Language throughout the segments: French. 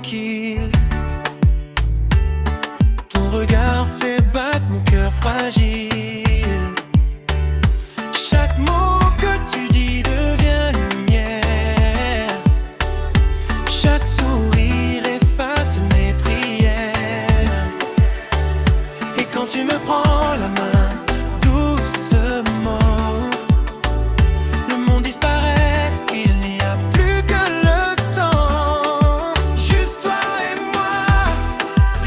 tranquille. Ton regard fait battre mon cœur fragile. Chaque mot que tu dis devient lumière. Chaque sourire efface mes prières. Et quand tu me prends la main doucement, le monde disparaît, il n'y a plus que le temps. Juste toi et moi,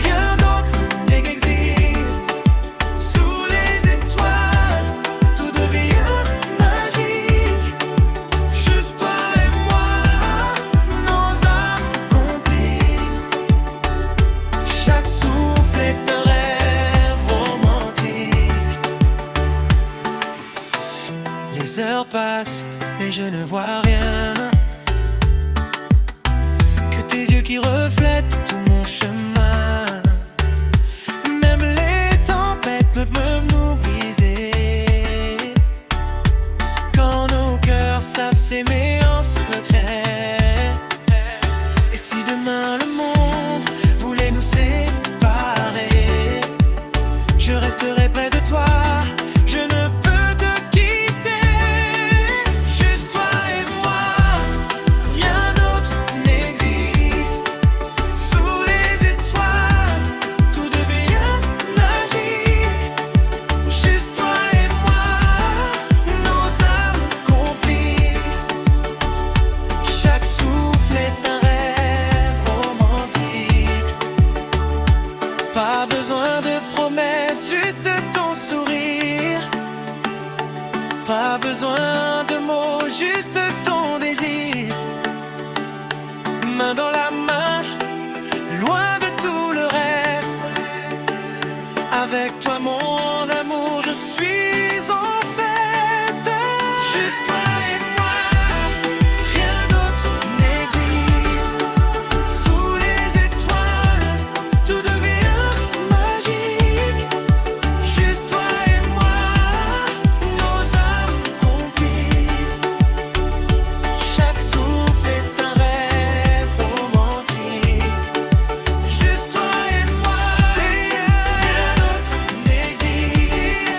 rien d'autre n'existe. Sous les étoiles, tout devient magique. Juste toi et moi, nos âmes complices. Chaque souffle est un rêve romantique. Les heures passent, mais je ne vois rien que tes yeux qui reflètent tout mon chemin. Même les tempêtes peuvent nous briser quand nos cœurs savent s'aimer en secret. Et si demain le monde voulait nous séparer, je resterai près de toi. Je ne peux te quitter. Juste toi et moi, rien d'autre n'existe. Sous les étoiles, tout devient magique. Juste toi et moi, nos âmes complices. Chaque souffle est un rêve romantique. Pas besoin de promesses, juste ton sourire. Pas besoin de mots, juste ton désir. Main dans la main, loin de tout le reste. Avec toi mon amour, je suis en fête. Juste toi et moi, rien d'autre n'existe. Sous les étoiles, tout devient magique. Juste toi et moi, nos âmes complices. Chaque souffle est un rêve romantique. Juste toi et moi, rien d'autre n'existe.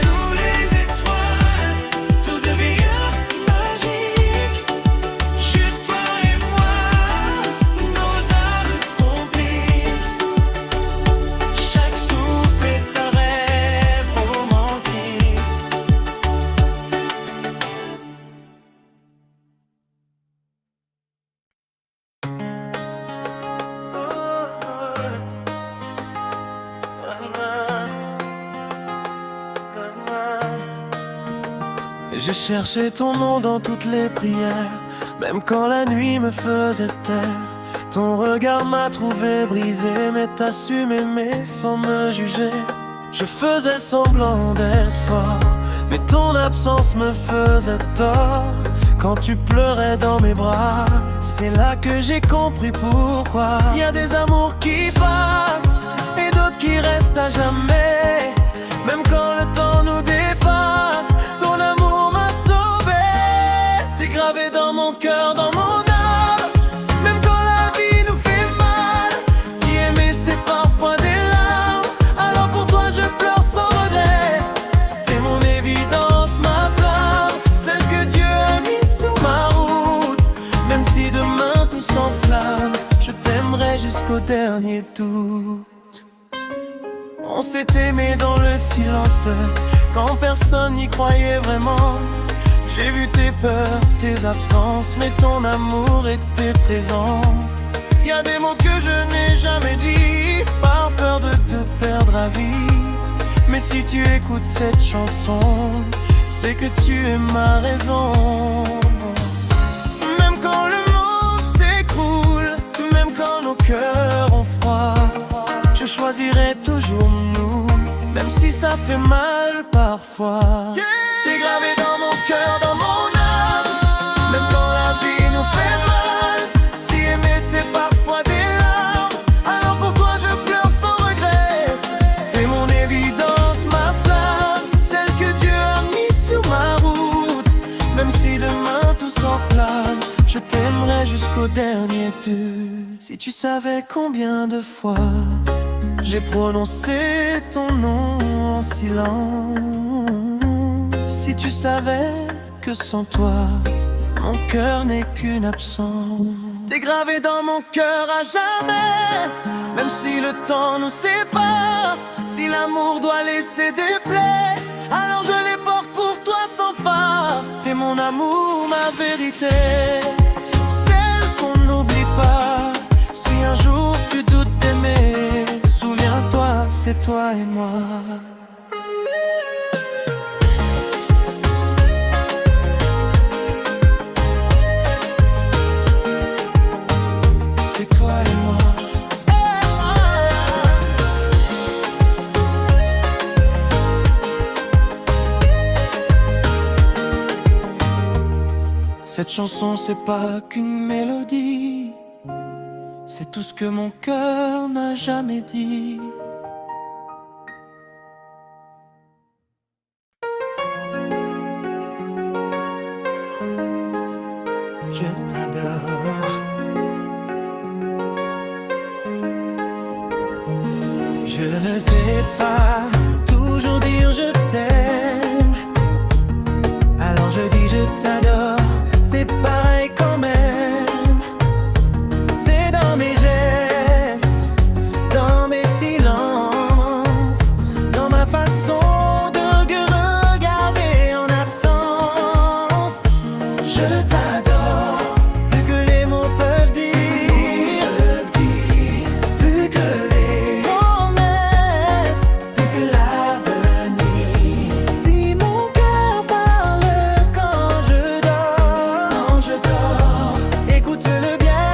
Sous les étoiles, tout devient magique. Juste toi et moi, nos âmes complices. Chaque souffle est un rêve romantique. Je cherchais ton nom dans toutes les prières, même quand la nuit me faisait taire. Ton regard m'a trouvé brisé, mais t'as su m'aimer sans me juger. Je faisais semblant d'être fort, mais ton absence me faisait tort. Quand tu pleurais dans mes bras, c'est là que j'ai compris pourquoi. Y a des amours qui passent et d'autres qui restent à jamais. Même quand le temps nous dépasse, ton amour m'a sauvé. T'es gravé dans mon cœur, dans mon âme. Même quand la vie nous fait mal, si aimer c'est parfois des larmes, alors pour toi je pleure sans regret. T'es mon évidence, ma flamme, celle que Dieu a mis sur ma route. Même si demain tout s'enflamme, je t'aimerai jusqu'au dernier doute. On s'est aimé dans le silence, quand personne n'y croyait vraiment. J'ai vu tes peurs, tes absences, mais ton amour était présent. Y a des mots que je n'ai jamais dit, par peur de te perdre à vie. Mais si tu écoutes cette chanson, c'est que tu es ma raison. Même quand le monde s'écroule, même quand nos cœurs ont froid, je choisirai toujours nous, même si ça fait mal parfois. T'es gravé dans mon cœur, dans mon âme, même quand la vie nous fait mal. Si aimer c'est parfois des larmes, alors pour toi je pleure sans regret. T'es mon évidence, ma flamme, celle que Dieu a mis sur ma route. Même si demain tout s'enflamme, je t'aimerai jusqu'au dernier tube. Si tu savais combien de fois j'ai prononcé ton nom en silence. Si tu savais que sans toi mon cœur n'est qu'une absence. T'es gravé dans mon cœur à jamais, même si le temps nous sépare. Si l'amour doit laisser des plaies, alors je les porte pour toi sans phare. T'es mon amour, ma vérité, celle qu'on n'oublie pas. Si un jour tu doutes d'aimer, souviens-toi, c'est toi et moi. C'est toi et moi. Cette chanson c'est pas qu'une mélodie, c'est tout ce que mon cœur n'a jamais dit. Je t'adore. Je ne sais pas toujours dire je t'aime, alors je dis je t'adore. C'est pareil quand même. C'est dans mes gestes, dans mes silences, dans ma façon de regarder en absence. Je t'adore, plus que les mots peuvent dire, plus que les promesses, plus que l'avenir. Si mon cœur parle quand je dors, écoute-le bien.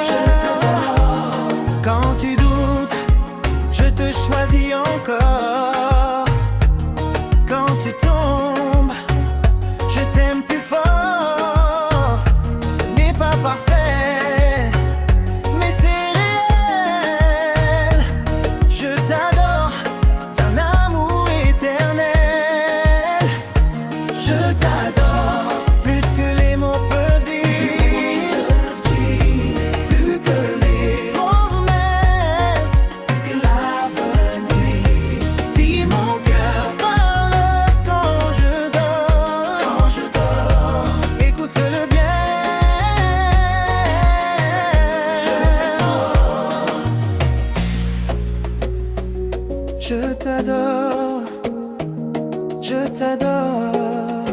Je t'adore. Quand tu doutes, je te choisis encore. Quand tu tombes, je t'aime plus fort. Ce n'est pas parfait, mais c'est réel. Je t'adore, d'un amour éternel. Je t'adore, plus que les mots peuvent dire, plus que les promesses, plus que l'avenir. Si mon cœur parle quand je dors, écoute-le bien. Je t'adore, je t'adore,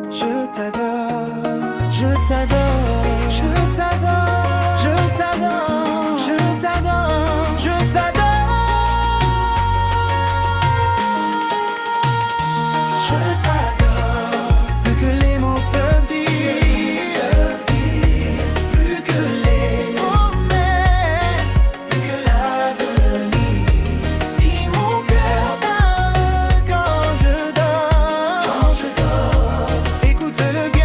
je t'adore, je t'adore, je t'adore, je t'adore, je t'adore, je t'adore. Je t'adore, plus que les mots peuvent dire, plus que les promesses, plus que l'avenir. Si mon cœur parle quand je dors, écoute-le bien.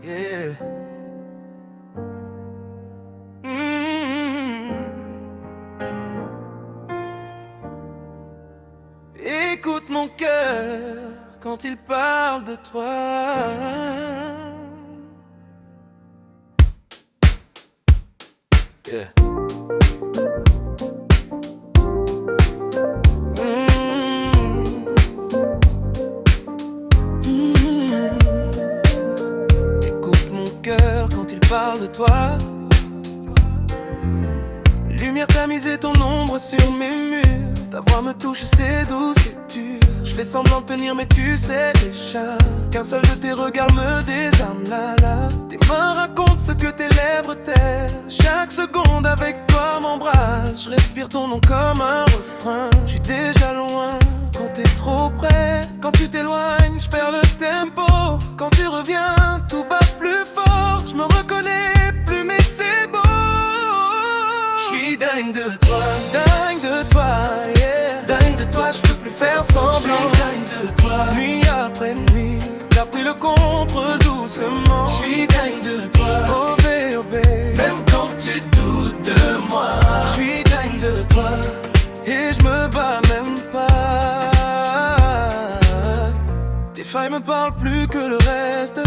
Yeah. Écoute mon cœur quand il parle de toi. Yeah. Écoute mon cœur quand il parle de toi. Lumière tamisée, ton ombre sur mes murs. Ta voix me touche, c'est doux, c'est dur. Je fais semblant de tenir mais tu sais déjà qu'un seul de tes regards me désarme. Là, tes mains racontent ce que tes lèvres taisent. Chaque seconde avec toi m'embrasse. Je respire ton nom comme un refrain. Je suis déjà loin quand t'es trop près. Quand tu t'éloignes, je perds le tempo. Quand tu reviens, tout bat plus fort. Je me reconnais plus mais c'est beau. Je suis dingue de toi, yeah. Dingue de toi, je peux plus faire semblant. Je suis dingue de toi, nuit après nuit. T'as pris le contre doucement. Je suis dingue de toi, oh baby. Même quand tu doutes de moi. Je suis dingue de toi, et je me bats même pas. Tes failles me parlent plus que le reste.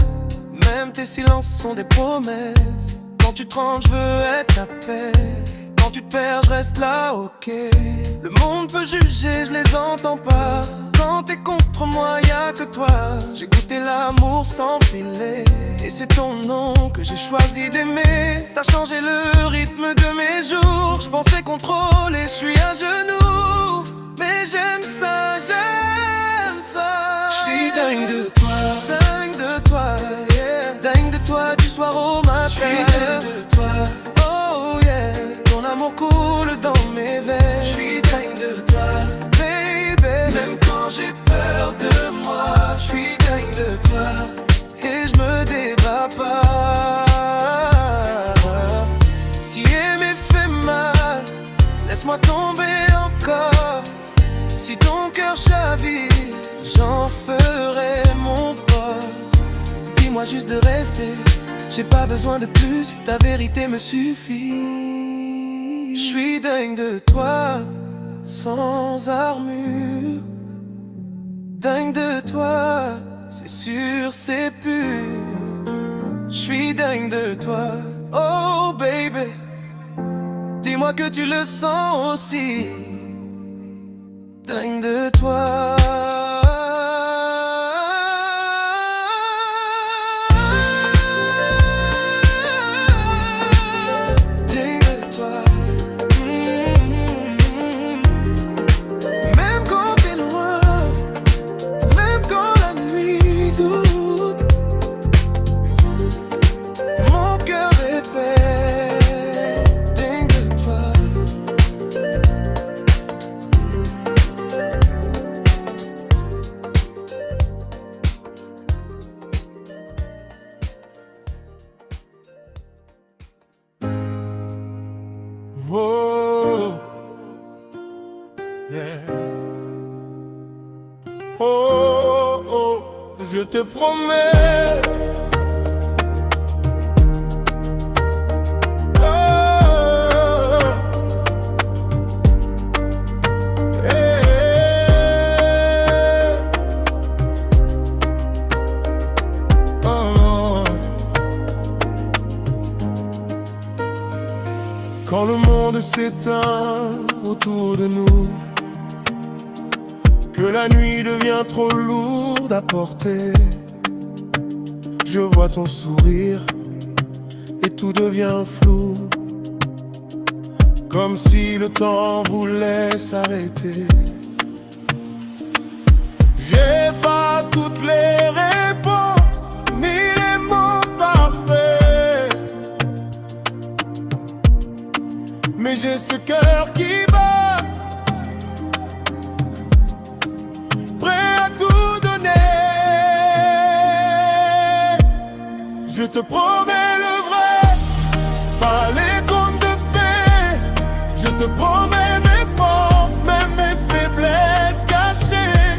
Même tes silences sont des promesses. Quand tu te rends, je veux être ta paix. Quand tu te perds, je reste là, ok. Le monde peut juger, je les entends pas. Quand t'es contre moi, y'a que toi. J'ai goûté l'amour sans filet, et c'est ton nom que j'ai choisi d'aimer. T'as changé le rythme de mes jours. Je pensais contrôler, je suis à genoux. Mais j'aime ça, je suis dingue de toi, yeah. Dingue de toi du soir au matin. Je suis dingue de toi, oh yeah. Ton amour coule dans mes veines. Je suis dingue de toi, baby. Même quand j'ai peur de moi, je suis dingue de toi, et je me débat pas. Si aimer fait mal, laisse-moi tomber encore. Si ton cœur chavire, j'en ferai mon port. Dis-moi juste de rester, j'ai pas besoin de plus, ta vérité me suffit. Je suis dingue de toi, sans armure. Dingue de toi, c'est sûr, c'est pur. Je suis dingue de toi, oh baby. Dis-moi que tu le sens aussi. Dingue de toi. Oh, yeah. Oh, oh, je te promets. Oh, yeah. Oh. Quand le monde s'éteint autour de nous, que la nuit devient trop lourde à porter, je vois ton sourire et tout devient flou, comme si le temps voulait s'arrêter. J'ai pas toutes les réponses, ni les mots parfaits, mais j'ai ce cœur qui bat, prêt à tout donner. Je te promets le vrai, pas les contes de fées. Je te promets mes forces, même mes faiblesses cachées.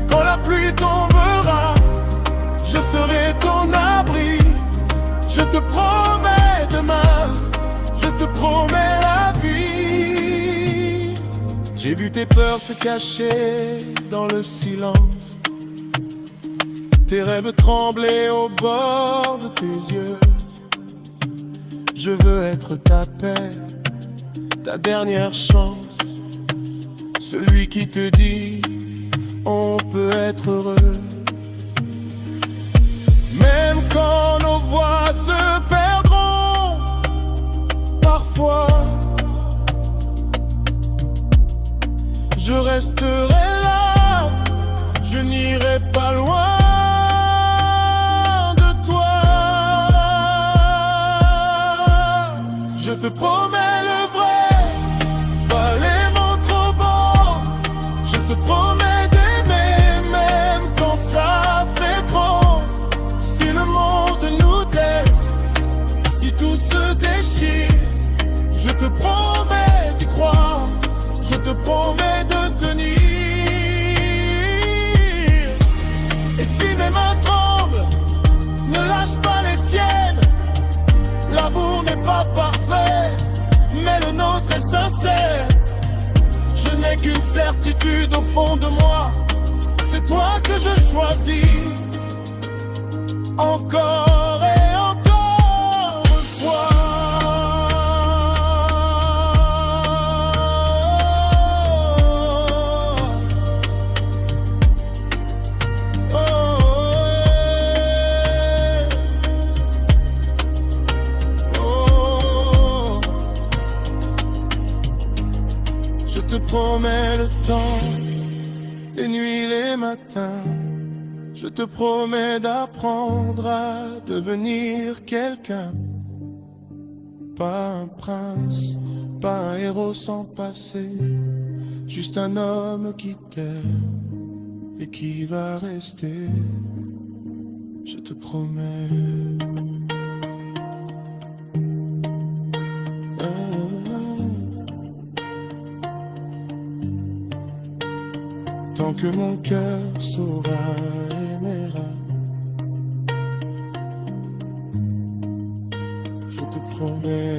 Quand la pluie tombera, je serai ton abri. Je te promets demain, je te promets la vie. J'ai vu tes peurs se cacher dans le silence, tes rêves trembler au bord de tes yeux. Je veux être ta paix, ta dernière chance, celui qui te dit on peut être heureux. Même quand nos voix se perdront parfois, je resterai là, je n'irai pas loin de toi. Je te promets le vrai, pas les mots trop bons. Je te promets des si tout se déchire, je te promets d'y croire, je te promets de tenir. Et si mes mains tremblent, ne lâche pas les tiennes. L'amour n'est pas parfait, mais le nôtre est sincère. Je n'ai qu'une certitude au fond de moi, c'est toi que je choisis. Encore et encore une fois. Je te promets le temps, les nuits, les matins. Je te promets d'apprendre à devenir quelqu'un. Pas un prince, pas un héros sans passé, juste un homme qui t'aime et qui va rester. Je te promets. Tant que mon cœur saura aimera, je te promets.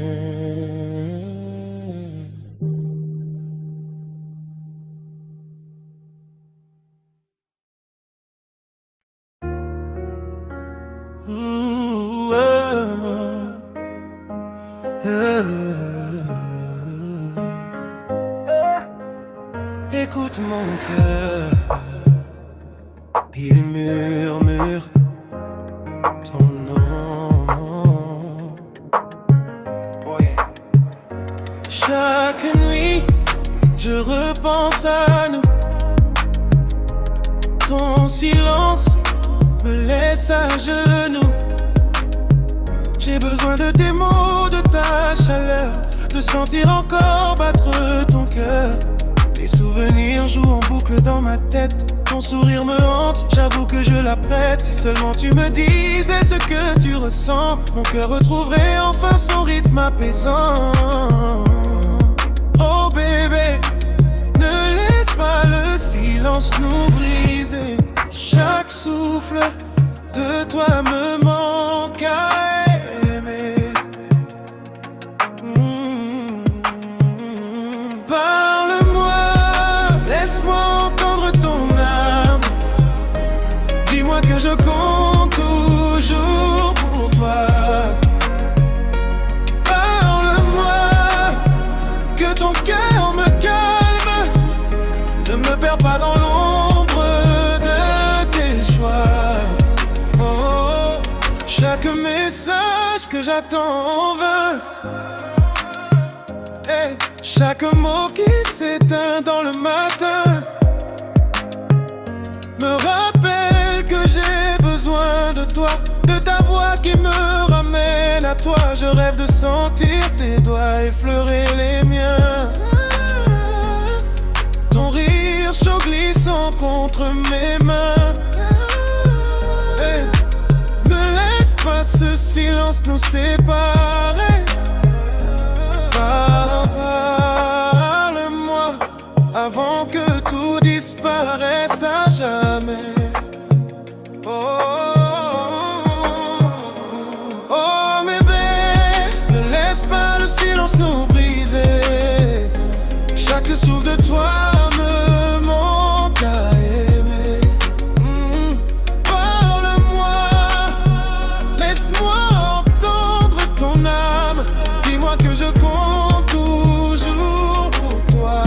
Ooh, Écoute mon cœur, il murmure ton nom. Chaque nuit, je repense à nous. Ton silence me laisse à genoux. J'ai besoin de tes mots, de ta chaleur, de sentir encore battre ton cœur. Les souvenirs jouent en boucle dans ma tête. Ton sourire me hante, j'avoue que je l'apprête. Si seulement tu me disais ce que tu ressens, mon cœur retrouverait enfin son rythme apaisant. Oh bébé, ne laisse pas le silence nous briser. Chaque souffle de toi me manque à aimer. Laisse-moi entendre ton âme. Dis-moi que je compte toujours pour toi. Parle-moi, que ton cœur me calme. Ne me perds pas dans l'ombre de tes choix. Oh, chaque message que j'attends en vain. Hey, chaque mot qui s'éteint dans le matin me rappelle que j'ai besoin de toi, de ta voix qui me ramène à toi. Je rêve de sentir tes doigts effleurer les miens, ton rire chaud glissant contre mes mains. Hey, ne laisse pas ce silence nous séparer. Parle-moi avant que tout disparaisse à jamais. Oh bébé, ne laisse pas le silence nous briser. Chaque souffle de toi me manque à aimer. Parle-moi, laisse-moi entendre ton âme. Dis-moi que je compte toujours pour toi.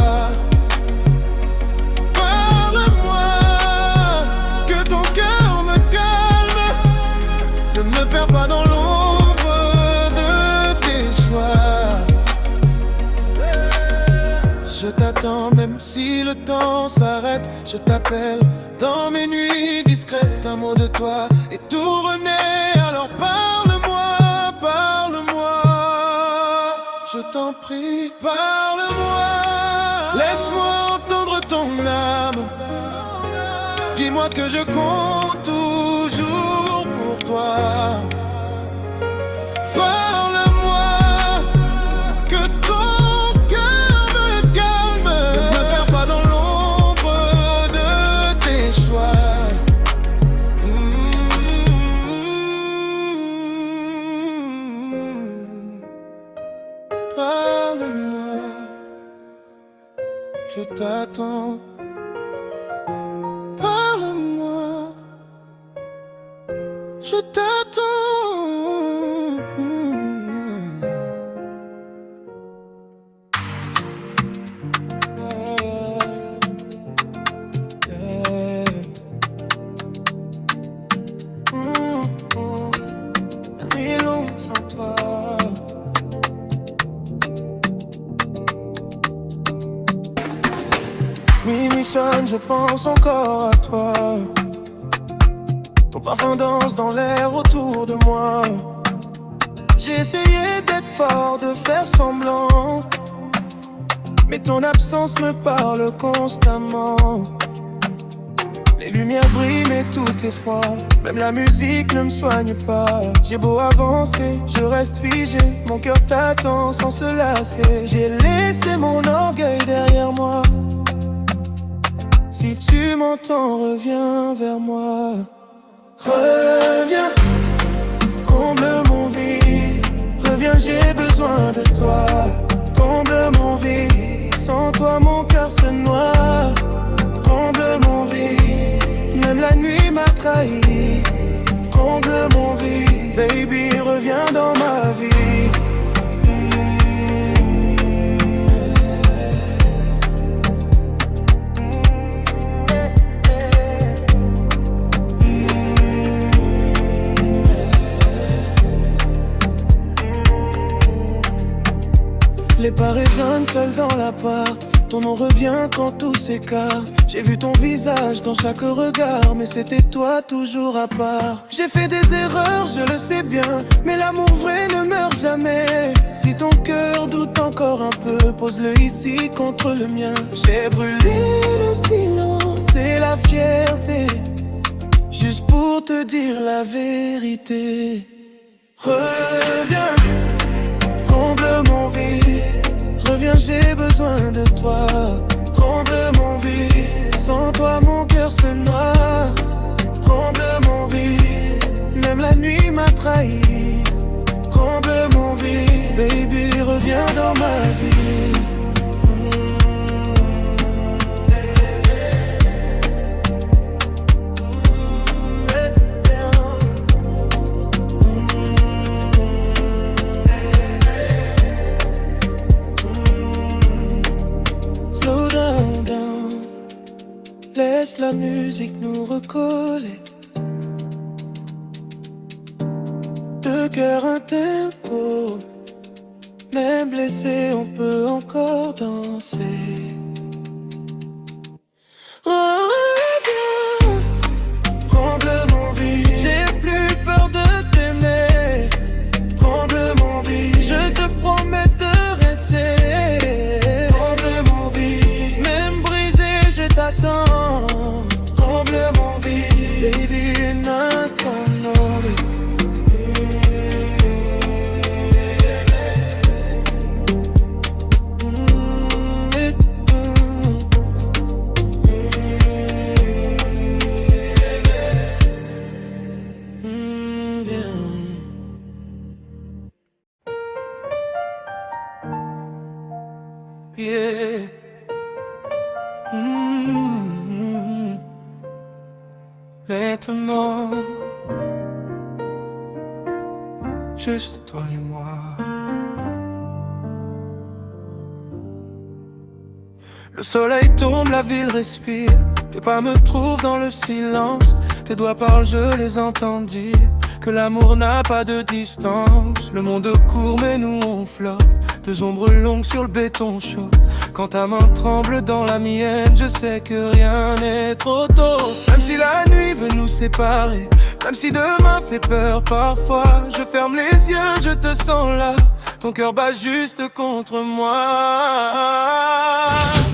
Parle-moi, que ton cœur me calme. Ne me perds pas dans l'ombre de tes choix. Je t'attends même si le temps s'arrête. Je t'appelle dans mes nuits discrètes. Un mot de toi et tout renaît. Alors parle-moi, parle-moi. Je t'en prie, parle-moi. Laisse-moi entendre ton âme. Dis-moi que je compte toujours pour toi. Parle-moi, Parle-moi, je t'attends. Parle-moi, je t'attends. La nuit est longue sans toi. Minuit sonne, je pense encore à toi. Ton parfum danse dans l'air autour de moi. J'ai essayé d'être fort, de faire semblant, mais ton absence me parle constamment. Les lumières brillent mais tout est froid. Même la musique ne me soigne pas. J'ai beau avancer, je reste figé. Mon cœur t'attend sans se lasser. J'ai laissé mon orgueil derrière moi. Si tu m'entends, reviens vers moi. Reviens, comble mon vide. Reviens, j'ai besoin de toi. Comble mon vide. Sans toi mon cœur se noie. Comble mon vide. Même la nuit m'a trahi. Comble mon vide. Baby, reviens dans ma vie. Les pas résonnent seuls dans l'appart. Ton nom revient quand tout s'écarte. J'ai vu ton visage dans chaque regard, mais c'était toi toujours à part. J'ai fait des erreurs, je le sais bien, mais l'amour vrai ne meurt jamais. Si ton cœur doute encore un peu, pose-le ici contre le mien. J'ai brûlé le silence et la fierté, juste pour te dire la vérité. Reviens, comble mon vide. Reviens, j'ai besoin de toi. Comble mon vide. Sans toi mon cœur se noie. Comble mon vide. Même la nuit m'a trahi. Comble mon vide. Baby, reviens dans ma vie. Laisse la musique nous recoller. Deux cœurs un tempo. Même blessé, on peut encore danser. Reviens, comble mon vide. J'ai plus peur de t'aimer. Comble mon vide. Je te promets de rester. Comble mon vide. Même brisé, je t'attends. Baby, not gonna yeah. Maintenant, juste toi et moi. Le soleil tombe, la ville respire. Tes pas me trouvent dans le silence. Tes doigts parlent, je les entends dire que l'amour n'a pas de distance. Le monde court mais nous on flotte. Deux ombres longues sur le béton chaud. Quand ta main tremble dans la mienne, je sais que rien n'est trop tôt. Même si la nuit veut nous séparer, même si demain fait peur parfois, je ferme les yeux, je te sens là. Ton cœur bat juste contre moi.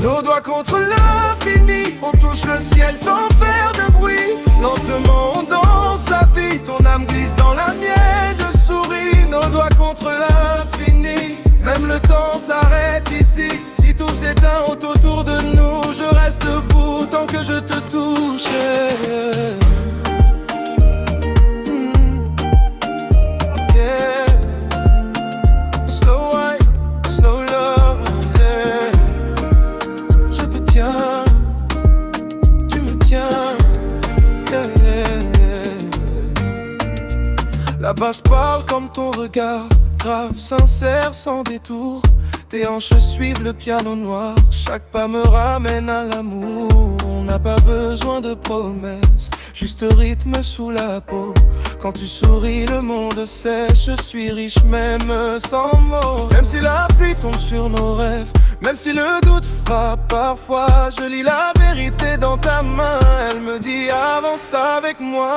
Nos doigts contre l'infini, on touche le ciel sans faire de bruit. Lentement on danse la vie, ton âme glisse dans la mienne, je souris. Nos doigts contre l'infini, même le temps s'arrête ici. Si tout s'éteint autour de nous, je reste debout tant que je te touche. Yeah. Slow wine, base parle comme ton regard, grave, sincère, sans détour. Tes hanches suivent le piano noir, chaque pas me ramène à l'amour. On n'a pas besoin de promesses, juste rythme sous la peau. Quand tu souris, le monde sèche, je suis riche même sans mots. Même si la pluie tombe sur nos rêves, même si le doute frappe parfois, je lis la vérité dans ta main. Elle me dit avance avec moi.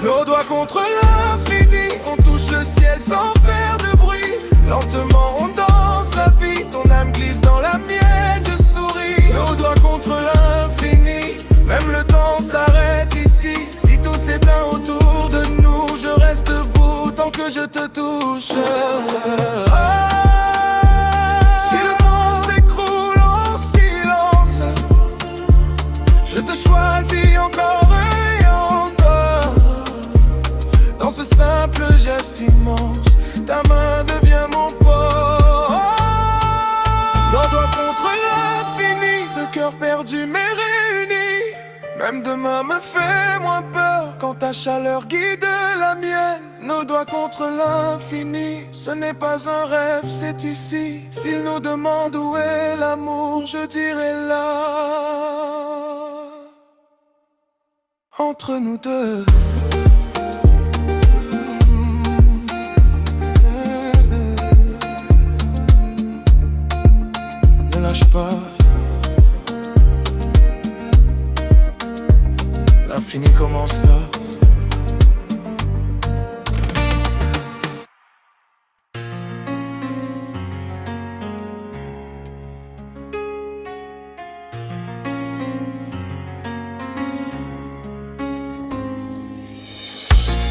Nos doigts contre l'infini, on touche le ciel sans faire de bruit. Lentement on danse la vie, ton âme glisse dans la mienne, je souris. Nos doigts contre l'infini, même le temps s'arrête ici. Si tout s'éteint autour de nous, je reste debout tant que je te touche. Si le monde s'écroule en silence, je te choisis encore et encore. Dans ce simple geste immense, ta main devient mon port. Nos doigts contre l'infini, deux cœurs perdus mais réunis. Même demain me fait moins peur quand ta chaleur guide la mienne. Nos doigts contre l'infini, ce n'est pas un rêve, c'est ici. S'ils nous demandent où est l'amour, je dirai là, entre nous deux. Ne lâche pas, l'infini commence là.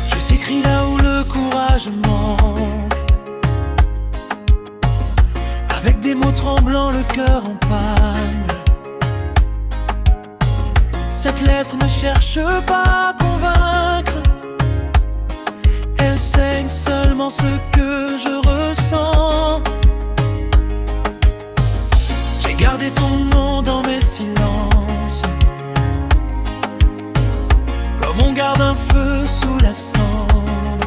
Je t'écris là où le courage manque, avec des mots tremblants, le cœur en panne. Cette lettre ne cherche pas à convaincre, elle saigne seulement ce que je ressens. J'ai gardé ton nom dans mes silences, comme on garde un feu sous la cendre.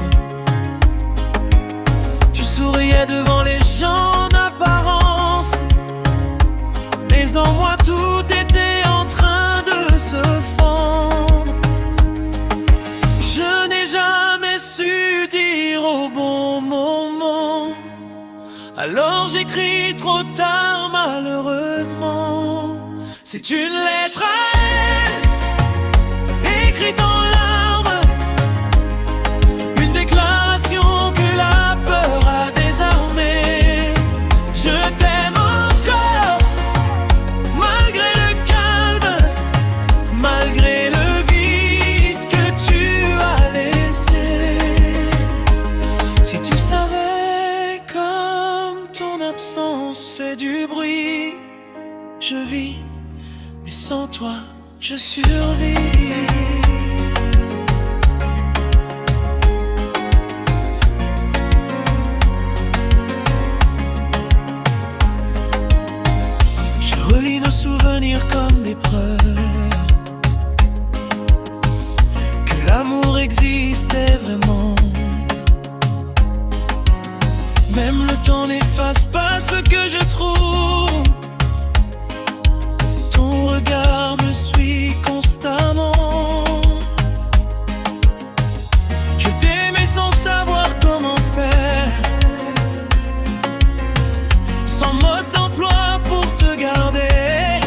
Je souriais devant les gens d'apparence, mais en moi tout était en train de se fendre. Je n'ai jamais su dire au bon moment, alors j'écris trop tard malheureusement. C'est une lettre à elle, écrite en larmes, une déclaration que la peur a désarmée. Je t'aime encore, malgré le calme, malgré le vide que tu as laissé. Si tu savais comme ton absence fait du bruit, je vis, mais sans toi, je survis. Je relis nos souvenirs comme des preuves que l'amour existait vraiment. Même le temps n'efface pas ce que je trouve. Ton regard me suit constamment. Je t'aimais sans savoir comment faire, sans mode d'emploi pour te garder.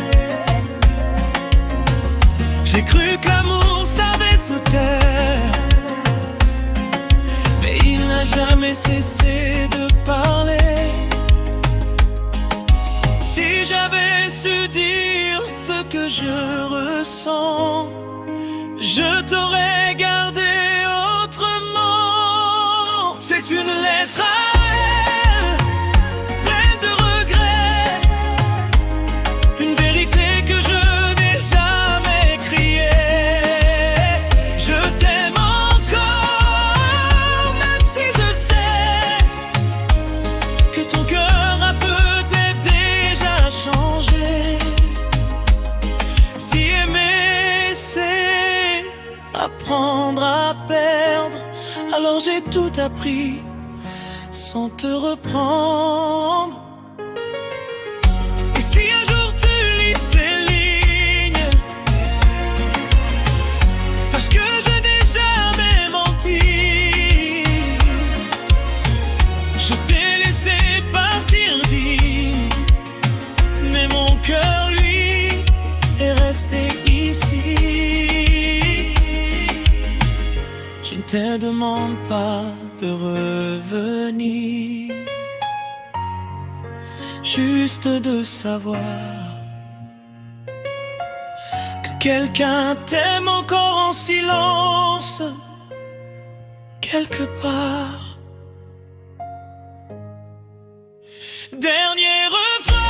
J'ai cru que l'amour savait se taire, mais il n'a jamais cessé de parler. Si j'avais su dire ce que je ressens, je t'aurais gardé autrement. C'est une lettre à elle, pleine de regrets, une vérité que je n'ai jamais criée. Je t'aime encore, même si je sais que ton cœur a peut-être déjà changé. Si aimer c'est apprendre à perdre, tout appris sans te reprendre. Et si un jour tu lis ces lignes, sache que je n'ai jamais menti. Je t'ai laissé partir dit, mais mon cœur lui est resté ici. Je ne te demande pas de revenir, juste de savoir que quelqu'un t'aime encore en silence, quelque part. Dernier refrain.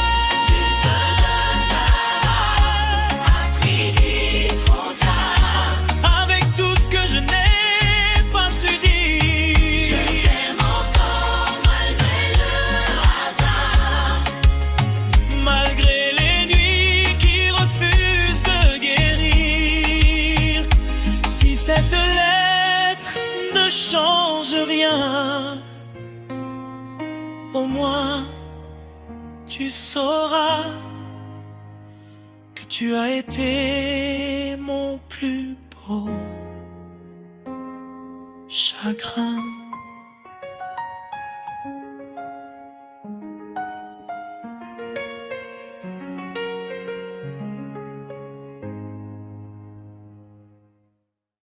Cette lettre ne change rien, au moins tu sauras que tu as été mon plus beau chagrin.